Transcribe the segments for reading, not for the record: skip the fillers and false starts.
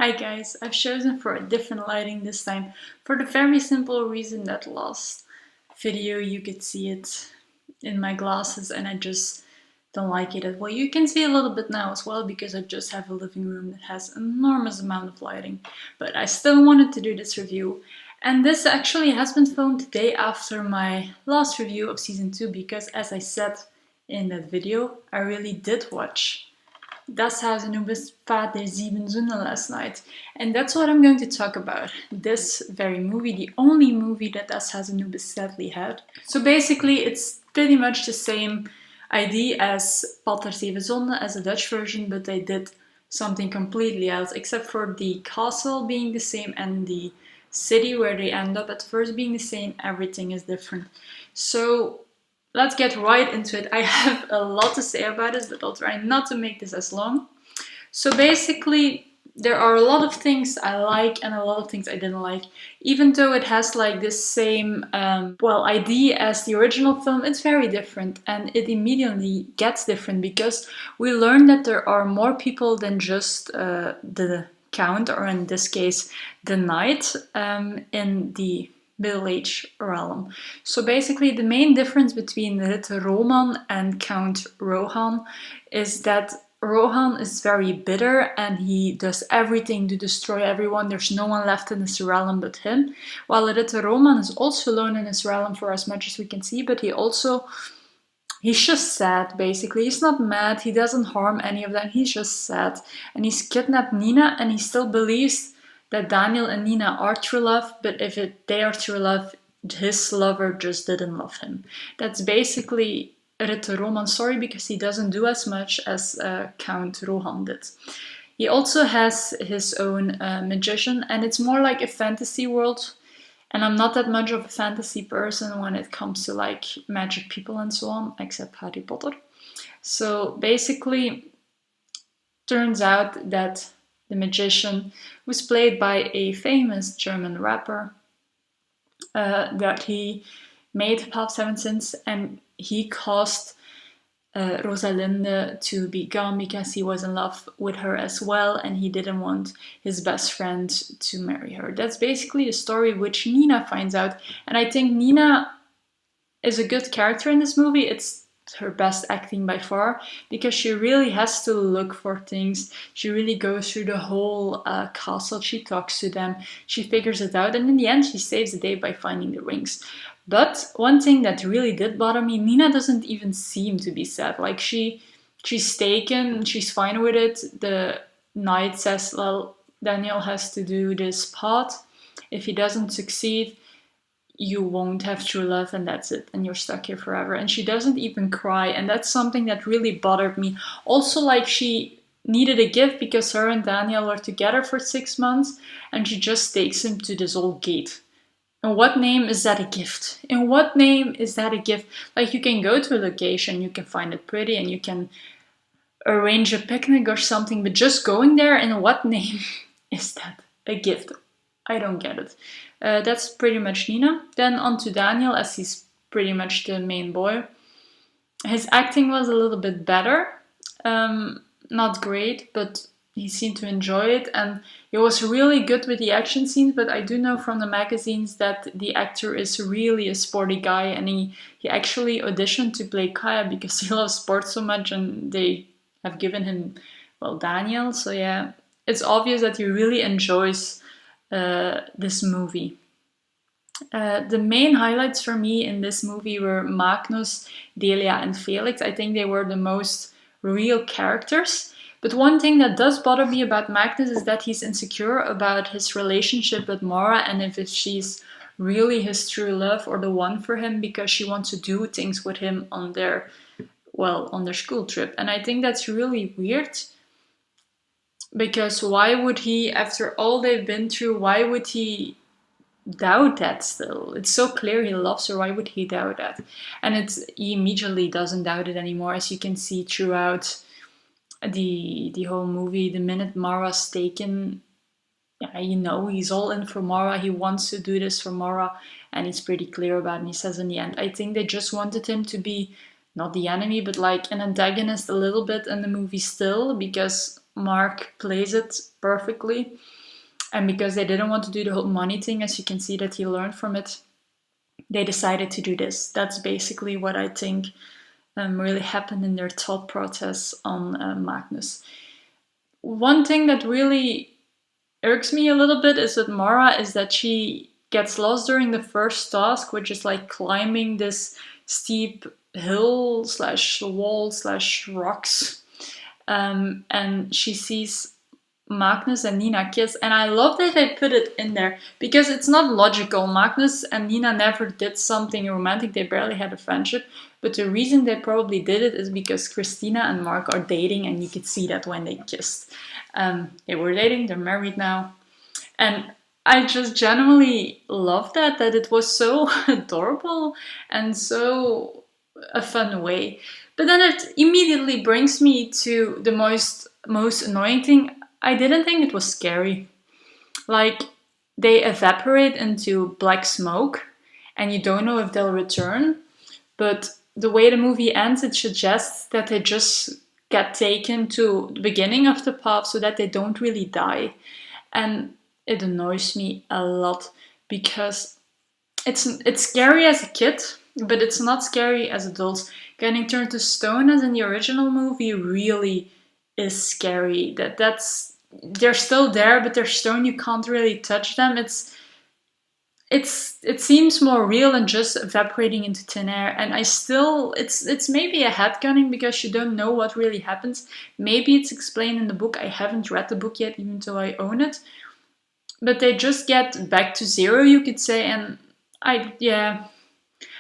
Hi guys, I've chosen for a different lighting this time for the very simple reason that last video you could see it in my glasses and I just don't like it as well. You can see a little bit now as well because I just have a living room that has an enormous amount of lighting, but I still wanted to do this review. And this actually has been filmed the day after my last review of season 2 because, as I said in that video, I really did watch Das Haus Anubis der 7 last night. And that's what I'm going to talk about. This very movie, the only movie that Das Haus Anubis sadly had. So basically it's pretty much the same idea as Pad der 7 as a Dutch version, but they did something completely else, except for the castle being the same and the city where they end up at first being the same. Everything is different. So let's get right into it. I have a lot to say about it, but I'll try not to make this as long. So basically, there are a lot of things I like and a lot of things I didn't like. Even though it has like this same, idea as the original film, it's very different. And it immediately gets different because we learn that there are more people than just the count, or in this case, the knight, in the Middle Age realm. So basically the main difference between Ritter Roman and Count Rohan is that Rohan is very bitter and he does everything to destroy everyone. There's no one left in his realm but him. While Ritter Roman is also alone in his realm for as much as we can see, but he's just sad, basically. He's not mad, he doesn't harm any of them, he's just sad. And he's kidnapped Nina and he still believes that Daniel and Nina are true love, but if they are true love, his lover just didn't love him. That's basically Ritter Roman story because he doesn't do as much as Count Rohan did. He also has his own magician, and it's more like a fantasy world. And I'm not that much of a fantasy person when it comes to like magic people and so on, except Harry Potter. So basically, turns out that the magician was played by a famous German rapper, that he made Pap 7 Sins, and he caused Rosalinde to be gone because he was in love with her as well and he didn't want his best friend to marry her. That's basically the story which Nina finds out, and I think Nina is a good character in this movie. It's her best acting by far because she really has to look for things. She really goes through the whole castle, she talks to them, she figures it out, and in the end she saves the day by finding the rings. But one thing that really did bother me, Nina doesn't even seem to be sad. Like she's taken, she's fine with it. The knight says, well, Daniel has to do this part. If he doesn't succeed, you won't have true love and that's it, and you're stuck here forever. And she doesn't even cry, and that's something that really bothered me. Also, like, she needed a gift because her and Daniel were together for 6 months and she just takes him to this old gate. In what name is that a gift? In what name is that a gift? Like, you can go to a location, you can find it pretty and you can arrange a picnic or something, but just going there, in what name is that a gift? I don't get it. That's pretty much Nina. Then on to Daniel, as he's pretty much the main boy. His acting was a little bit better. Not great, but he seemed to enjoy it. And he was really good with the action scenes, but I do know from the magazines that the actor is really a sporty guy. And he actually auditioned to play Kaya because he loves sports so much and they have given him, well, Daniel. So yeah, it's obvious that he really enjoys this movie. The main highlights for me in this movie were Magnus, Delia and Felix. I think they were the most real characters. But one thing that does bother me about Magnus is that he's insecure about his relationship with Mara and if she's really his true love or the one for him, because she wants to do things with him on their school trip. And I think that's really weird. Because why would he, after all they've been through, why would he doubt that still? It's so clear he loves her, why would he doubt that? And he immediately doesn't doubt it anymore, as you can see throughout the whole movie. The minute Mara's taken, he's all in for Mara, he wants to do this for Mara, and he's pretty clear about it, and he says in the end, I think they just wanted him to be not the enemy, but like an antagonist a little bit in the movie still, because Mark plays it perfectly. And because they didn't want to do the whole money thing, as you can see that he learned from it, they decided to do this. That's basically what I think really happened in their thought process on Magnus. One thing that really irks me a little bit is that Mara is that she gets lost during the first task, which is like climbing this steep hill slash wall slash rocks. And she sees Magnus and Nina kiss, and I love that they put it in there because it's not logical. Magnus and Nina never did something romantic, they barely had a friendship, but the reason they probably did it is because Christina and Mark are dating, and you could see that when they kissed. They were dating, they're married now, and I just genuinely love that it was so adorable and so a fun way. But then it immediately brings me to the most annoying thing. I didn't think it was scary. Like, they evaporate into black smoke, and you don't know if they'll return. But the way the movie ends, it suggests that they just get taken to the beginning of the path so that they don't really die. And it annoys me a lot because it's scary as a kid, but it's not scary as adults. Getting turned to stone, as in the original movie, really is scary. That's they're still there, but they're stone. You can't really touch them. It seems more real than just evaporating into thin air. And I still it's maybe a headcanon because you don't know what really happens. Maybe it's explained in the book. I haven't read the book yet, even though I own it. But they just get back to zero, you could say, and I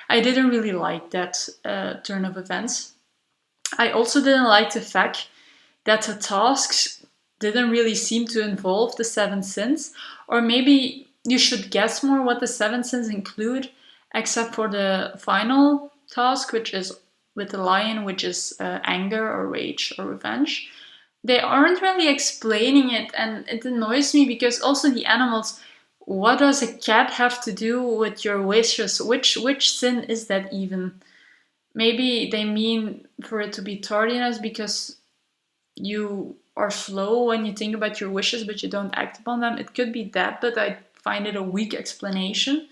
didn't really like that turn of events. I also didn't like the fact that the tasks didn't really seem to involve the seven sins, or maybe you should guess more what the seven sins include, except for the final task, which is with the lion, which is anger or rage or revenge. They aren't really explaining it, and it annoys me because also the animals. What does a cat have to do with your wishes? Which sin is that even? Maybe they mean for it to be tardiness because you are slow when you think about your wishes but you don't act upon them. It could be that, but I find it a weak explanation.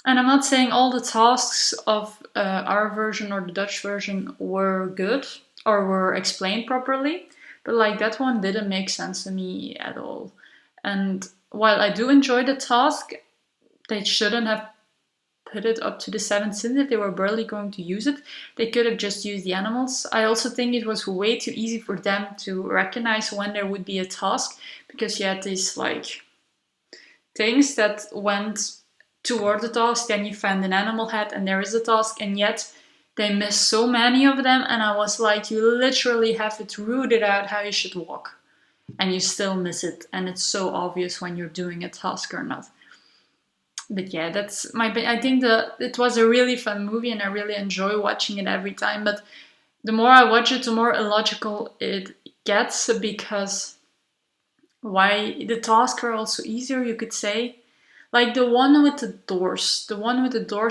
And I'm not saying all the tasks of our version or the Dutch version were good or were explained properly, but like that one didn't make sense to me at all. And while I do enjoy the task, they shouldn't have put it up to the seven sins if they were barely going to use it. They could have just used the animals. I also think it was way too easy for them to recognize when there would be a task because you had these like things that went toward the task, then you find an animal head and there is a task, and yet they missed so many of them, and I was like, you literally have it rooted out how you should walk and you still miss it, and it's so obvious when you're doing a task or not. But yeah, that's my. I think it was a really fun movie, and I really enjoy watching it every time. But the more I watch it, the more illogical it gets because why the tasks are also easier, you could say. Like the one with the doors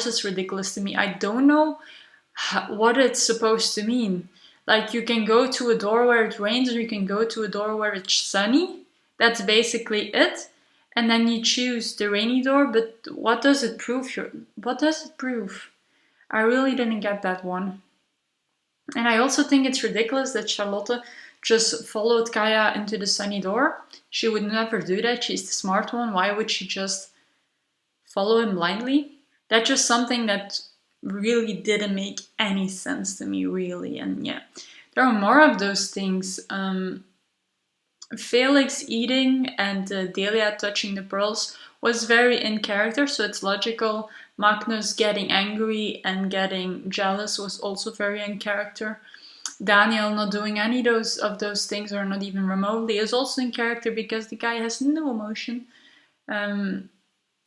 is ridiculous to me. I don't know what it's supposed to mean. Like you can go to a door where it rains, or you can go to a door where it's sunny. That's basically it. And then you choose the rainy door, but what does it prove? What does it prove? I really didn't get that one. And I also think it's ridiculous that Charlotte just followed Kaya into the sunny door. She would never do that. She's the smart one. Why would she just follow him blindly? That's just something that really didn't make any sense to me, really. And yeah, there are more of those things. Felix eating and Delia touching the pearls was very in character, so it's logical. Magnus getting angry and getting jealous was also very in character. Daniel not doing any of those things, or not even remotely, is also in character because the guy has no emotion.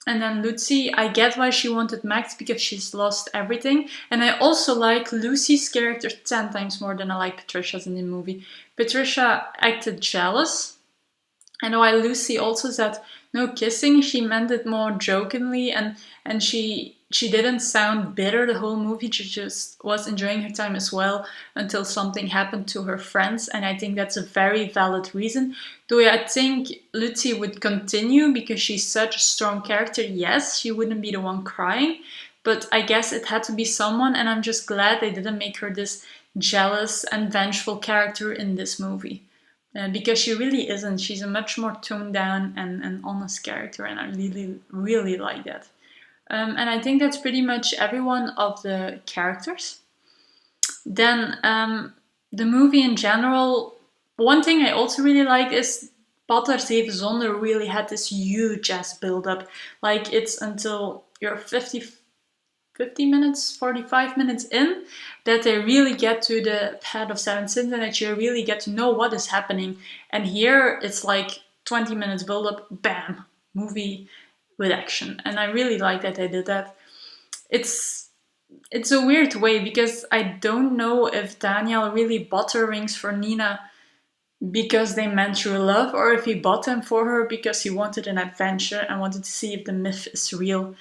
And then Lucy, I get why she wanted Max because she's lost everything. And I also like Lucy's character 10 times more than I like Patricia's in the movie. Patricia acted jealous, And while Lucy also said no kissing, she meant it more jokingly, and she didn't sound bitter the whole movie. She just was enjoying her time as well until something happened to her friends, and I think that's a very valid reason. Do I think Lucy would continue because she's such a strong character? Yes, she wouldn't be the one crying, but I guess it had to be someone, and I'm just glad they didn't make her this jealous and vengeful character in this movie. Because she really isn't. She's a much more toned down and honest character, and I really, really like that. And I think that's pretty much every one of the characters. Then the movie in general, one thing I also really like is Pater Zeven Zonden really had this huge ass build up. Like it's until you're 50 minutes, 45 minutes in, that they really get to the path of seven sins and that you really get to know what is happening. And here it's like 20 minutes build up, bam, movie with action. And I really like that they did that. It's a weird way because I don't know if Daniel really bought her rings for Nina because they meant true love, or if he bought them for her because he wanted an adventure and wanted to see if the myth is real.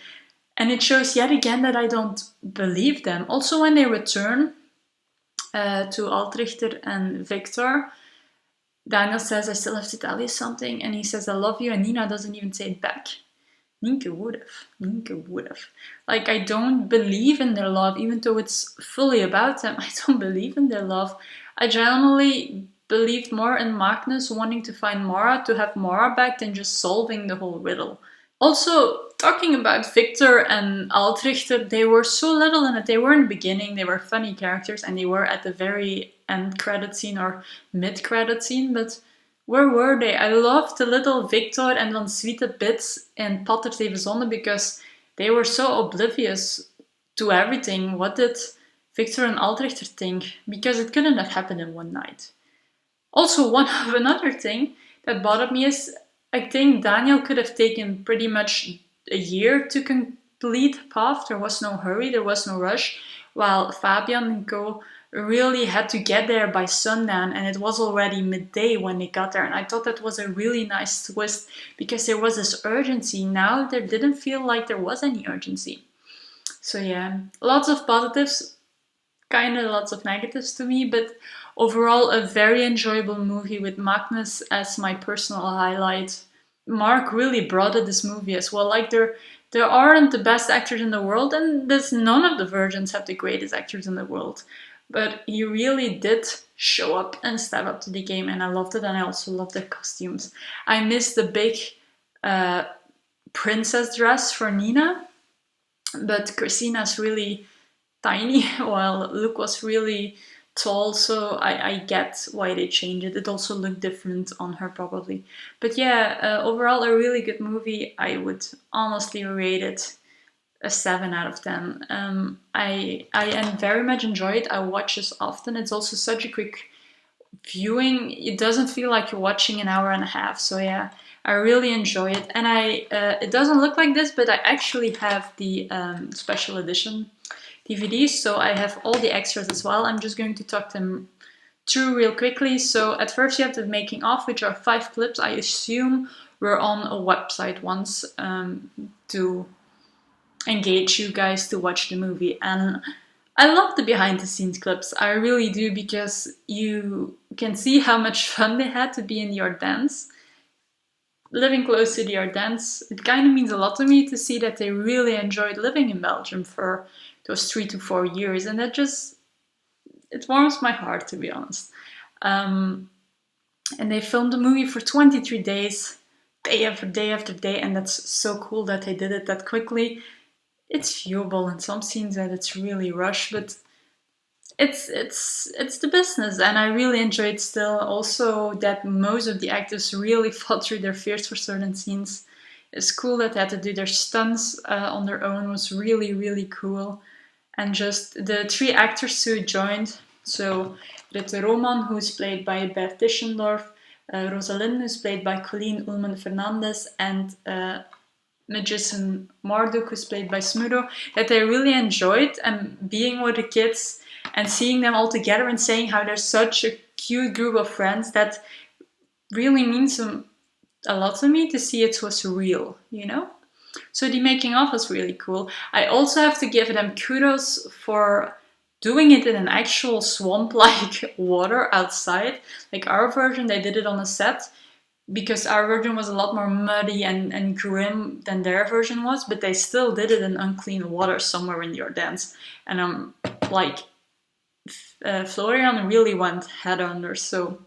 And it shows yet again that I don't believe them. Also, when they return to Altrichter and Victor, Daniel says, I still have to tell you something. And he says, I love you. And Nina doesn't even say it back. Nienke would have. Nienke would have. Like, I don't believe in their love, even though it's fully about them. I don't believe in their love. I generally believed more in Magnus wanting to find Mara, to have Mara back, than just solving the whole riddle. Also, talking about Victor and Altrichter, they were so little in it. They were in the beginning, they were funny characters, and they were at the very end credit scene or mid credit scene, but where were they? I loved the little Victor and Van Swiete bits in Pater Zeven Zonden because they were so oblivious to everything. What did Victor and Altrichter think? Because it couldn't have happened in one night. Also, another thing that bothered me is I think Daniel could have taken pretty much a year to complete Path. There was no hurry, there was no rush, while Fabian and Co really had to get there by sundown, and it was already midday when they got there. And I thought that was a really nice twist because there was this urgency. Now there didn't feel like there was any urgency. So yeah, lots of positives, kind of lots of negatives to me, but overall a very enjoyable movie with Magnus as my personal highlight. Mark really brought it this movie as well. Like there aren't the best actors in the world, and none of the virgins have the greatest actors in the world. But he really did show up and step up to the game, and I loved it, and I also loved the costumes. I missed the big princess dress for Nina, but Christina's really tiny, while Luke was really tall, so I get why they changed it. It also looked different on her probably. But yeah, overall a really good movie. I would honestly rate it a 7 out of 10. I very much enjoy it. I watch this often. It's also such a quick viewing. It doesn't feel like you're watching an hour and a half. So yeah, I really enjoy it. And it doesn't look like this, but I actually have the special edition DVDs, so I have all the extras as well. I'm just going to talk them through real quickly. So at first you have the making of, which are 5 clips. I assume were on a website once to engage you guys to watch the movie. And I love the behind the scenes clips. I really do, because you can see how much fun they had to be in the Ardennes. Living close to the Ardennes, it kind of means a lot to me to see that they really enjoyed living in Belgium for those 3 to 4 years, and that just, it warms my heart, to be honest. And they filmed the movie for 23 days, day after day after day, and that's so cool that they did it that quickly. It's viewable in some scenes that it's really rushed, but it's the business, and I really enjoyed still also that most of the actors really fought through their fears for certain scenes. It's cool that they had to do their stunts on their own. It was really, really cool. And just the 3 actors who joined, so Ritte Roman, who's played by Bert Tischendorf, Rosalind, who's played by Colleen Ullman Fernandez, and magician Marduk, who's played by Smudo, that they really enjoyed and being with the kids and seeing them all together and saying how they're such a cute group of friends. That really means a lot to me to see it was real, you know? So the making of was really cool. I also have to give them kudos for doing it in an actual swamp-like water outside. Like our version, they did it on a set because our version was a lot more muddy and grim than their version was, but they still did it in unclean water somewhere in the Ardennes. And I'm like, Florian really went head under, so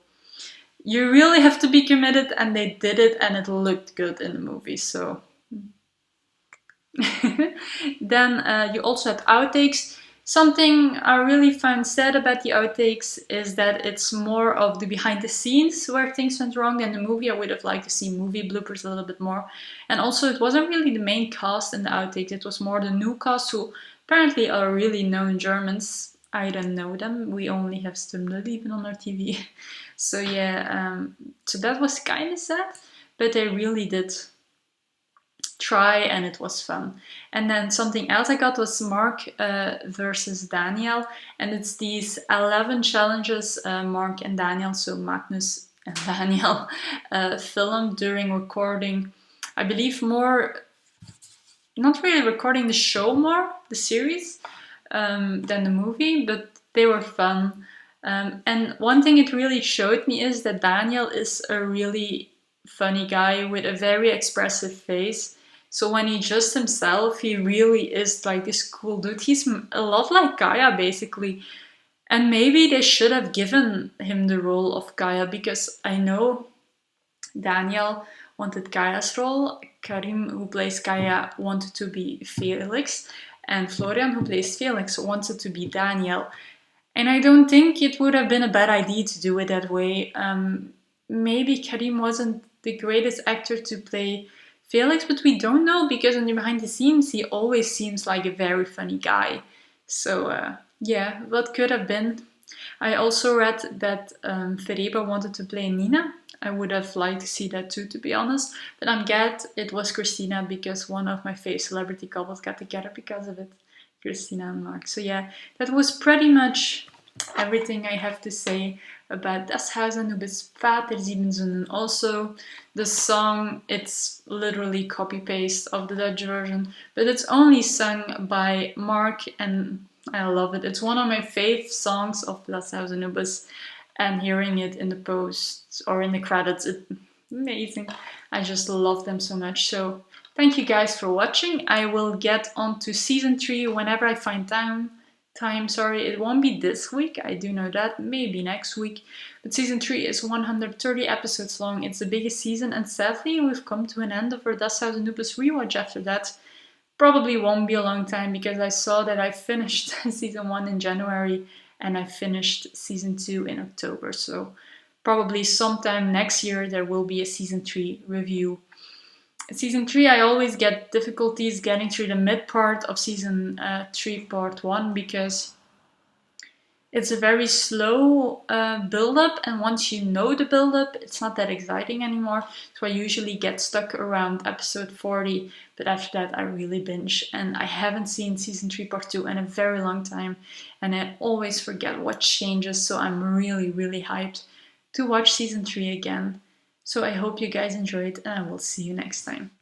you really have to be committed, and they did it, and it looked good in the movie, so. Then you also had outtakes. Something I really found sad about the outtakes is that it's more of the behind the scenes where things went wrong than the movie. I would have liked to see movie bloopers a little bit more. And also it wasn't really the main cast in the outtakes, it was more the new cast who apparently are really known Germans. I don't know them, we only have Stumled on our TV. So yeah, so that was kind of sad, but they really did try and it was fun. And then something else I got was Mark versus Daniel, and it's these 11 challenges Mark and Daniel, so Magnus and Daniel, filmed during recording, I believe more, not really recording the show more, the series, than the movie, but they were fun. And one thing it really showed me is that Daniel is a really funny guy with a very expressive face. So when he just himself, he really is like this cool dude. He's a lot like Gaia, basically. And maybe they should have given him the role of Gaia, because I know Daniel wanted Gaia's role, Karim, who plays Gaia, wanted to be Felix, and Florian, who plays Felix, wanted to be Daniel. And I don't think it would have been a bad idea to do it that way. Maybe Karim wasn't the greatest actor to play Felix, but we don't know, because in the behind the scenes he always seems like a very funny guy. So yeah, what could have been. I also read that Fereba wanted to play Nina. I would have liked to see that too, to be honest. But I'm glad it was Christina, because one of my fave celebrity couples got together because of it. Christina and Mark. So yeah, that was pretty much everything I have to say about Das Haus Anubis Vater Sieben Sünden. Also, the song, it's literally copy-paste of the Dutch version, but it's only sung by Mark, and I love it. It's one of my fave songs of Das Haus Anubis, and hearing it in the post or in the credits, it's amazing. I just love them so much. So thank you guys for watching. I will get on to season 3 whenever I find time. Sorry, it won't be this week, I do know that, maybe next week. But season 3 is 130 episodes long. It's the biggest season, and sadly we've come to an end of our Das Haus Anubis rewatch after that. Probably won't be a long time, because I saw that I finished season 1 in January and I finished season 2 in October. So probably sometime next year there will be a season 3 review. Season 3, I always get difficulties getting through the mid part of season 3 part 1, because it's a very slow build-up, and once you know the build-up, it's not that exciting anymore. So I usually get stuck around episode 40, but after that I really binge, and I haven't seen season 3 part 2 in a very long time, and I always forget what changes, so I'm really, really hyped to watch season 3 again. So I hope you guys enjoyed, and I will see you next time.